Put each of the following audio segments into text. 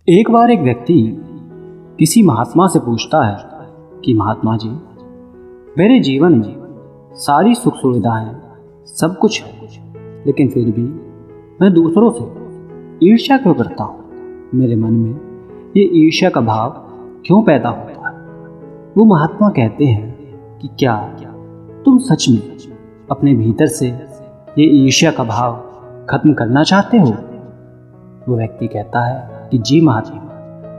एक बार एक व्यक्ति किसी महात्मा से पूछता है कि महात्मा जी, मेरे जीवन में सारी सुख सुविधाएं सब कुछ है, लेकिन फिर भी मैं दूसरों से ईर्ष्या क्यों करता हूँ। मेरे मन में ये ईर्ष्या का भाव क्यों पैदा होता है। वो महात्मा कहते हैं कि क्या तुम सच में अपने भीतर से ये ईर्ष्या का भाव खत्म करना चाहते हो। वो व्यक्ति कहता है कि जी महात्मा,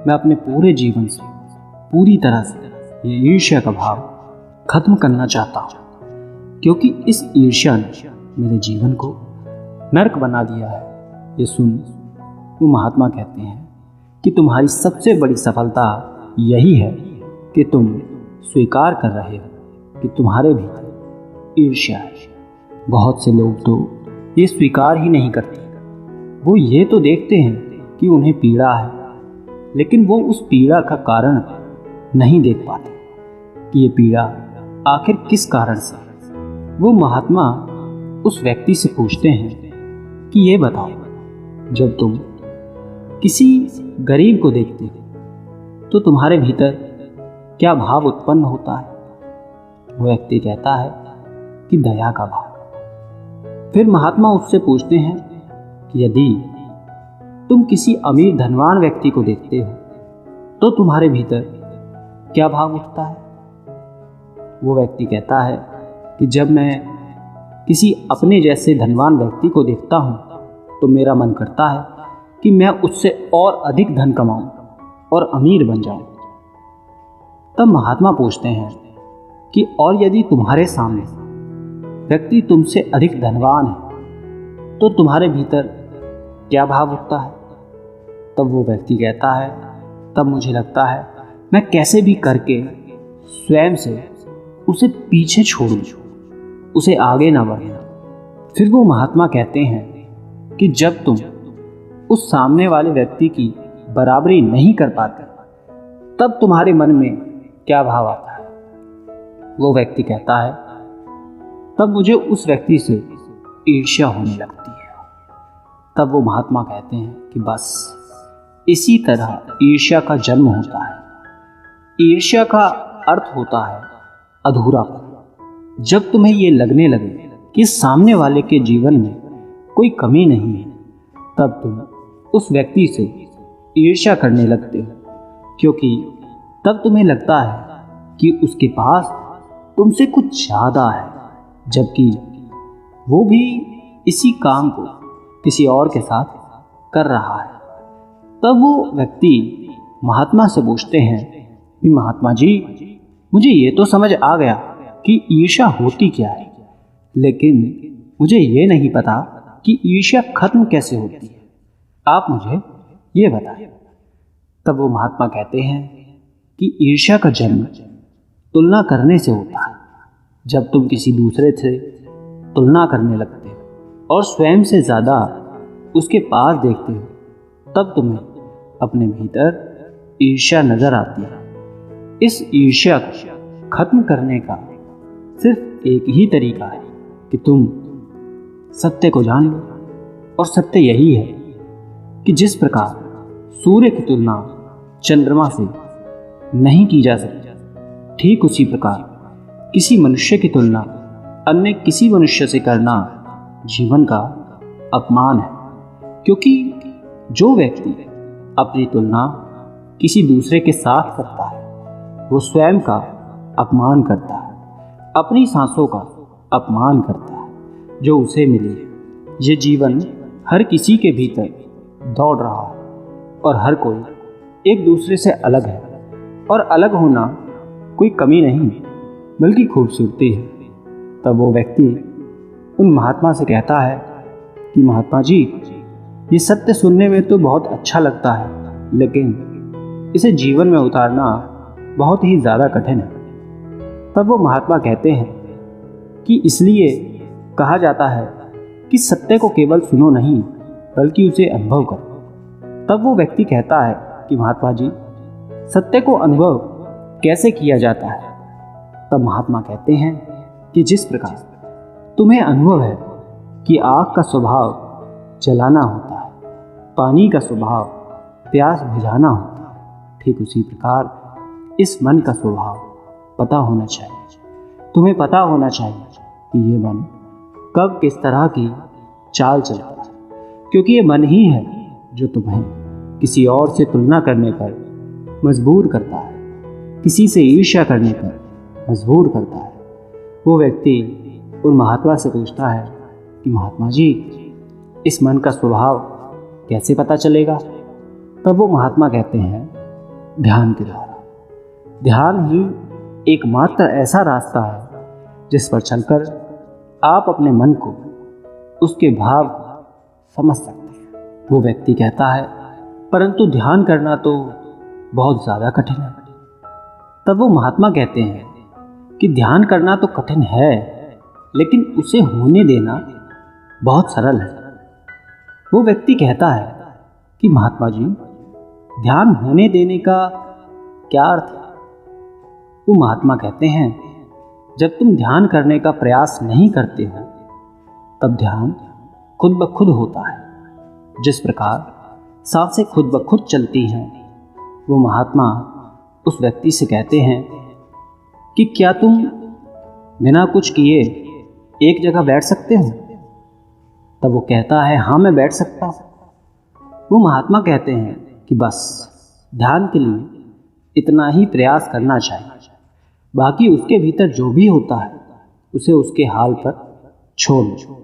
मैं अपने पूरे जीवन से पूरी तरह से ये ईर्ष्या का भाव खत्म करना चाहता हूँ, क्योंकि इस ईर्ष्या ने मेरे जीवन को नरक बना दिया है। ये सुन वो महात्मा कहते हैं कि तुम्हारी सबसे बड़ी सफलता यही है कि तुम स्वीकार कर रहे हो कि तुम्हारे भीतर ईर्ष्या है। बहुत से लोग तो ये स्वीकार ही नहीं करते। वो ये तो देखते हैं कि उन्हें पीड़ा है, लेकिन वो उस पीड़ा का कारण नहीं देख पाते कि ये पीड़ा आखिर किस कारण से। वो महात्मा उस व्यक्ति से पूछते हैं कि ये बताओ, जब तुम किसी गरीब को देखते हो तो तुम्हारे भीतर क्या भाव उत्पन्न होता है। वो व्यक्ति कहता है कि दया का भाव। फिर महात्मा उससे पूछते हैं कि यदि तुम किसी अमीर धनवान व्यक्ति को देखते हो तो तुम्हारे भीतर क्या भाव उठता है। वो व्यक्ति कहता है कि जब मैं किसी अपने जैसे धनवान व्यक्ति को देखता हूँ तो मेरा मन करता है कि मैं उससे और अधिक धन कमाऊं और अमीर बन जाऊं। तब महात्मा पूछते हैं कि और यदि तुम्हारे सामने व्यक्ति तुमसे अधिक धनवान है तो तुम्हारे भीतर क्या भाव उठता है। तब वो व्यक्ति कहता है, तब मुझे लगता है मैं कैसे भी करके स्वयं से उसे पीछे छोड़ूं, उसे आगे ना बढ़ना। फिर वो महात्मा कहते हैं कि जब तुम उस सामने वाले व्यक्ति की बराबरी नहीं कर पाते तब तुम्हारे मन में क्या भाव आता है। वो व्यक्ति कहता है, तब मुझे उस व्यक्ति से ईर्ष्या होने लगती है। तब वो महात्मा कहते हैं कि बस इसी तरह ईर्ष्या का जन्म होता है। ईर्ष्या का अर्थ होता है अधूरापन। जब तुम्हें ये लगने लगे कि सामने वाले के जीवन में कोई कमी नहीं है, तब तुम उस व्यक्ति से ईर्ष्या करने लगते हो, क्योंकि तब तुम्हें लगता है कि उसके पास तुमसे कुछ ज़्यादा है, जबकि वो भी इसी काम को किसी और के साथ कर रहा है। तब वो व्यक्ति महात्मा से पूछते हैं कि महात्मा जी, मुझे ये तो समझ आ गया कि ईर्ष्या होती क्या है, लेकिन मुझे ये नहीं पता कि ईर्ष्या खत्म कैसे होती है। आप मुझे ये बताएं। तब वो महात्मा कहते हैं कि ईर्ष्या का जन्म तुलना करने से होता है। जब तुम किसी दूसरे से तुलना करने लगते हो और स्वयं से ज़्यादा उसके पास देखते हो, तब तुम्हें अपने भीतर ईर्ष्या नजर आती है। इस ईर्ष्या को खत्म करने का सिर्फ एक ही तरीका है कि तुम सत्य को जान लो, और सत्य यही है कि जिस प्रकार सूर्य की तुलना चंद्रमा से नहीं की जा सकती, ठीक उसी प्रकार किसी मनुष्य की तुलना अन्य किसी मनुष्य से करना जीवन का अपमान है। क्योंकि जो व्यक्ति अपनी तुलना किसी दूसरे के साथ करता है वो स्वयं का अपमान करता है, अपनी सांसों का अपमान करता है जो उसे मिली है। ये जीवन हर किसी के भीतर दौड़ रहा है और हर कोई एक दूसरे से अलग है, और अलग होना कोई कमी नहीं बल्कि खूबसूरती है। तब वो व्यक्ति उन महात्मा से कहता है कि महात्मा जी, ये सत्य सुनने में तो बहुत अच्छा लगता है, लेकिन इसे जीवन में उतारना बहुत ही ज़्यादा कठिन है। तब वो महात्मा कहते हैं कि इसलिए कहा जाता है कि सत्य को केवल सुनो नहीं बल्कि उसे अनुभव करो। तब वो व्यक्ति कहता है कि महात्मा जी, सत्य को अनुभव कैसे किया जाता है। तब महात्मा कहते हैं कि जिस प्रकार तुम्हें अनुभव है कि आग का स्वभाव जलाना होता है, पानी का स्वभाव प्यास बुझाना होता, ठीक उसी प्रकार इस मन का स्वभाव पता होना चाहिए। तुम्हें पता होना चाहिए कि ये मन कब किस तरह की चाल चलता है, क्योंकि ये मन ही है जो तुम्हें किसी और से तुलना करने पर मजबूर करता है, किसी से ईर्ष्या करने पर मजबूर करता है। वो व्यक्ति उन महात्मा से पूछता है कि महात्मा जी, इस मन का स्वभाव कैसे पता चलेगा? तब वो महात्मा कहते हैं, ध्यान के द्वारा। ध्यान ही एकमात्र ऐसा रास्ता है जिस पर चलकर आप अपने मन को, उसके भाव को समझ सकते हैं। वो व्यक्ति कहता है, परंतु ध्यान करना तो बहुत ज़्यादा कठिन है। तब वो महात्मा कहते हैं कि ध्यान करना तो कठिन है, लेकिन उसे होने देना बहुत सरल है। वो व्यक्ति कहता है कि महात्मा जी, ध्यान होने देने का क्या अर्थ है? वो महात्मा कहते हैं, जब तुम ध्यान करने का प्रयास नहीं करते हो तब ध्यान खुद ब खुद होता है। जिस प्रकार सांसें खुद ब खुद चलती हैं, वो महात्मा उस व्यक्ति से कहते हैं कि क्या तुम बिना कुछ किए एक जगह बैठ सकते हो? तब वो कहता है, हाँ मैं बैठ सकता हूँ। वो महात्मा कहते हैं कि बस ध्यान के लिए इतना ही प्रयास करना चाहिए, बाकी उसके भीतर जो भी होता है उसे उसके हाल पर छोड़ दो।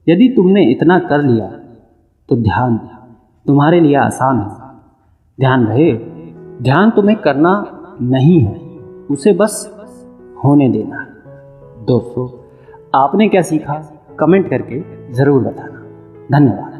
यदि तुमने इतना कर लिया तो ध्यान तुम्हारे लिए आसान है। ध्यान रहे, ध्यान तुम्हें करना नहीं है, उसे बस होने देना है। दोस्तों, आपने क्या सीखा कमेंट करके ज़रूर बताना। धन्यवाद।